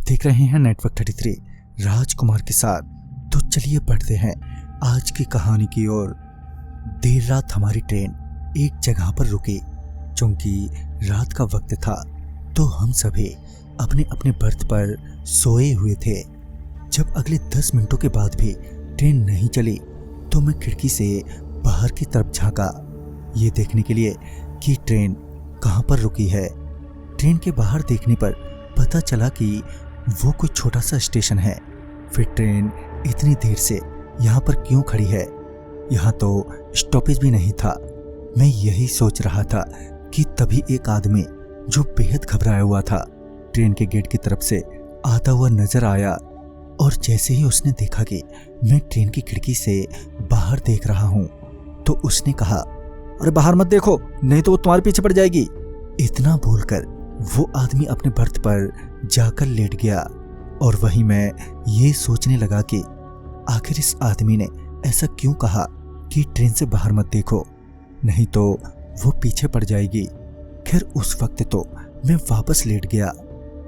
देख रहे हैं नेटवर्क 33 राजकुमार के साथ। तो चलिए बढ़ते हैं आज की कहानी की ओर। देर रात हमारी ट्रेन एक जगह पर रुकी। चूंकि रात का वक्त था तो हम सभी अपने अपने बर्थ पर सोए हुए थे। जब अगले 10 मिनटों के बाद भी ट्रेन नहीं चली तो मैं खिड़की से बाहर की तरफ झांका, ये देखने के लिए कि ट्रेन कहाँ पर रुकी है। ट्रेन के बाहर देखने पर पता चला कि वो कोई छोटा सा स्टेशन है। फिर ट्रेन इतनी देर से यहाँ पर क्यों खड़ी है? यहाँ तो स्टॉपेज भी नहीं था। मैं यही सोच रहा था कि तभी एक आदमी जो बेहद घबराया हुआ था ट्रेन के गेट की तरफ से आता हुआ नजर आया। और जैसे ही उसने देखा कि मैं ट्रेन की खिड़की से बाहर देख रहा हूँ तो उसने कहा, अरे बाहर मत देखो, नहीं तो वो तुम्हारे पीछे पड़ जाएगी। इतना बोलकर वो आदमी अपने बर्थ पर जाकर लेट गया। और वहीं मैं ये सोचने लगा कि आखिर इस आदमी ने ऐसा क्यों कहा कि ट्रेन से बाहर मत देखो, नहीं तो वो पीछे पड़ जाएगी। खैर उस वक्त तो मैं वापस लेट गया,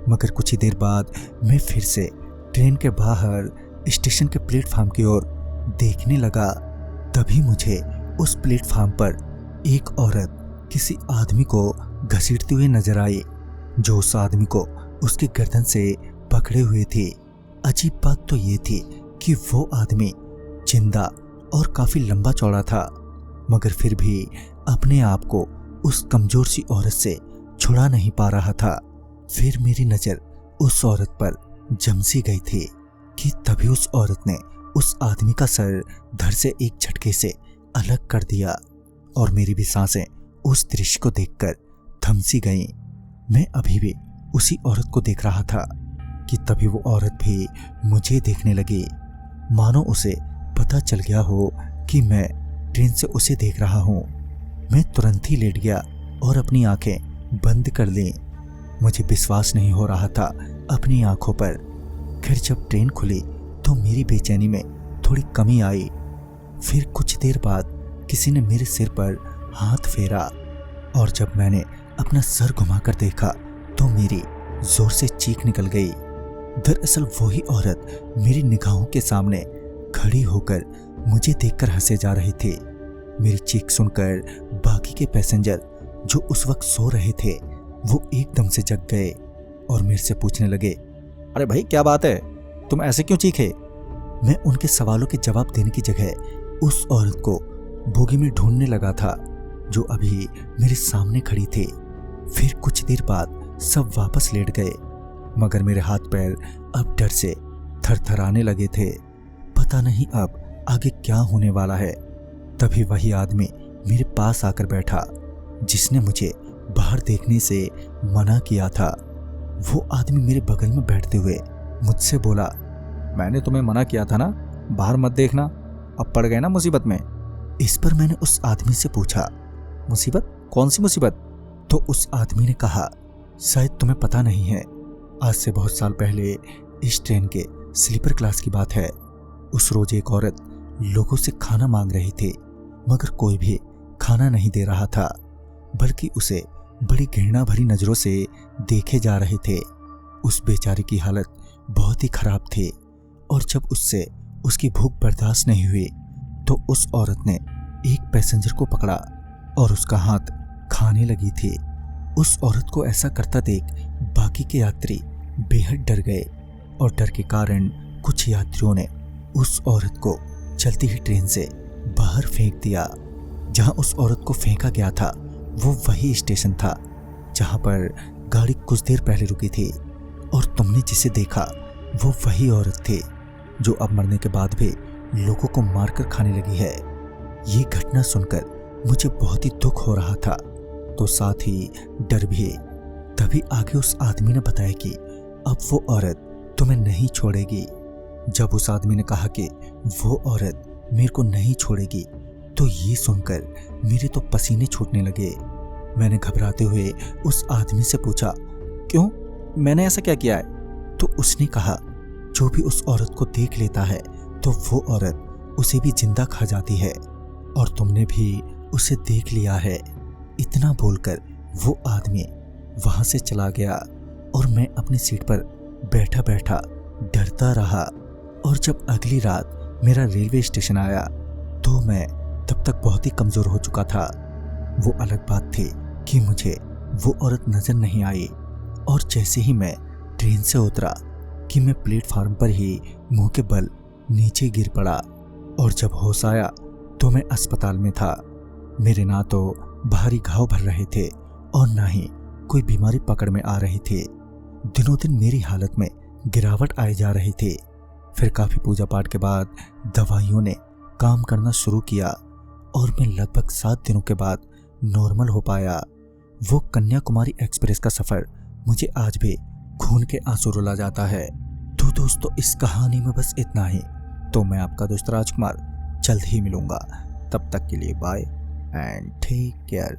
मगर कुछ ही देर बाद मैं फिर से ट्रेन के बाहर स्टेशन के प्लेटफार्म की ओर देखने लगा। तभी मुझे उस प्लेटफार्म पर एक औरत किसी आदमी को घसीटती हुई नजर आई, जो उस आदमी को उसकी गर्दन से पकड़े हुए थी। अजीब बात तो ये थी कि वो आदमी जिंदा और काफी लंबा चौड़ा था, मगर फिर भी अपने आप को उस कमजोर सी औरत से छुड़ा नहीं पा रहा था। फिर मेरी नजर उस औरत पर जम सी गई थी कि तभी उस औरत ने उस आदमी का सर धड़ से एक झटके से अलग कर दिया और मेरी भी सांसें उस दृश्य को देखकर थम सी गईं। मैं अभी भी उसी औरत को देख रहा था कि तभी वो औरत भी मुझे देखने लगी, मानो उसे पता चल गया हो कि मैं ट्रेन से उसे देख रहा हूँ। मैं तुरंत ही लेट गया और अपनी आंखें बंद कर ली। मुझे विश्वास नहीं हो रहा था अपनी आंखों पर। खैर जब ट्रेन खुली तो मेरी बेचैनी में थोड़ी कमी आई। फिर कुछ देर बाद किसी ने मेरे सिर पर हाथ फेरा और जब मैंने अपना सर घुमाकर देखा तो मेरी जोर से चीख निकल गई। दरअसल वही औरत मेरी निगाहों के सामने खड़ी होकर मुझे देखकर हंसे जा रही थी। मेरी चीख सुनकर बाकी के पैसेंजर जो उस वक्त सो रहे थे वो एकदम से जग गए और मेरे से पूछने लगे, अरे भाई क्या बात है, तुम ऐसे क्यों चीखे? मैं उनके सवालों के जवाब देने की जगह उस औरत को बोगी में ढूंढने लगा था जो अभी मेरे सामने खड़ी थी। फिर कुछ देर बाद सब वापस लेट गए, मगर मेरे हाथ पैर अब डर से थरथराने लगे थे। पता नहीं अब आगे क्या होने वाला है। तभी वही आदमी मेरे पास आकर बैठा जिसने मुझे बाहर देखने से मना किया था। वो आदमी मेरे बगल में बैठते हुए मुझसे बोला, मैंने तुम्हें मना किया था ना, बाहर मत देखना, अब पड़ गए ना मुसीबत में। इस पर मैंने उस आदमी से पूछा, मुसीबत? कौन सी मुसीबत? तो उस आदमी ने कहा, शायद तुम्हें पता नहीं है, आज से बहुत साल पहले इस ट्रेन के स्लीपर क्लास की बात है। उस रोज एक औरत लोगों से खाना मांग रही थी, मगर कोई भी खाना नहीं दे रहा था, बल्कि उसे बड़ी घृणा भरी नजरों से देखे जा रहे थे। उस बेचारी की हालत बहुत ही खराब थी और जब उससे उसकी भूख बर्दाश्त नहीं हुई तो उस औरत ने एक पैसेंजर को पकड़ा और उसका हाथ खाने लगी थी। उस औरत को ऐसा करता देख बाकी के यात्री बेहद डर गए और डर के कारण कुछ यात्रियों ने उस औरत को चलती ही ट्रेन से बाहर फेंक दिया। जहां उस औरत को फेंका गया था वो वही स्टेशन था जहां पर गाड़ी कुछ देर पहले रुकी थी और तुमने जिसे देखा वो वही औरत थी जो अब मरने के बाद भी लोगों को मारकर खाने लगी है। ये घटना सुनकर मुझे बहुत ही दुख हो रहा था तो साथ ही डर भी। तभी आगे उस आदमी ने बताया कि अब वो औरत तुम्हें नहीं छोड़ेगी। जब उस आदमी ने कहा कि वो औरत मेरे को नहीं छोड़ेगी तो ये सुनकर मेरे तो पसीने छूटने लगे। मैंने घबराते हुए उस आदमी से पूछा, क्यों, मैंने ऐसा क्या किया है? तो उसने कहा, जो भी उस औरत को देख लेता है तो वो औरत उसे भी जिंदा खा जाती है और तुमने भी उसे देख लिया है। इतना बोलकर वो आदमी वहां से चला गया और मैं अपनी सीट पर बैठा बैठा डरता रहा। और जब अगली रात मेरा रेलवे स्टेशन आया तो मैं तब तक बहुत ही कमज़ोर हो चुका था। वो अलग बात थी कि मुझे वो औरत नज़र नहीं आई। और जैसे ही मैं ट्रेन से उतरा कि मैं प्लेटफार्म पर ही मुंह के बल नीचे गिर पड़ा। और जब होश आया तो मैं अस्पताल में था। मेरे ना तो भारी घाव भर रहे थे और ना ही कोई बीमारी पकड़ में आ रही थी। दिनों दिन मेरी हालत में गिरावट आई जा रही थी। फिर काफ़ी पूजा पाठ के बाद दवाइयों ने काम करना शुरू किया और मैं लगभग 7 दिनों के बाद नॉर्मल हो पाया। वो कन्याकुमारी एक्सप्रेस का सफ़र मुझे आज भी खून के आंसू रुला जाता है। तो दोस्तों, इस कहानी में बस इतना ही। तो मैं आपका दोस्त राजकुमार जल्द ही मिलूंगा। तब तक के लिए बाय एंड टेक केयर।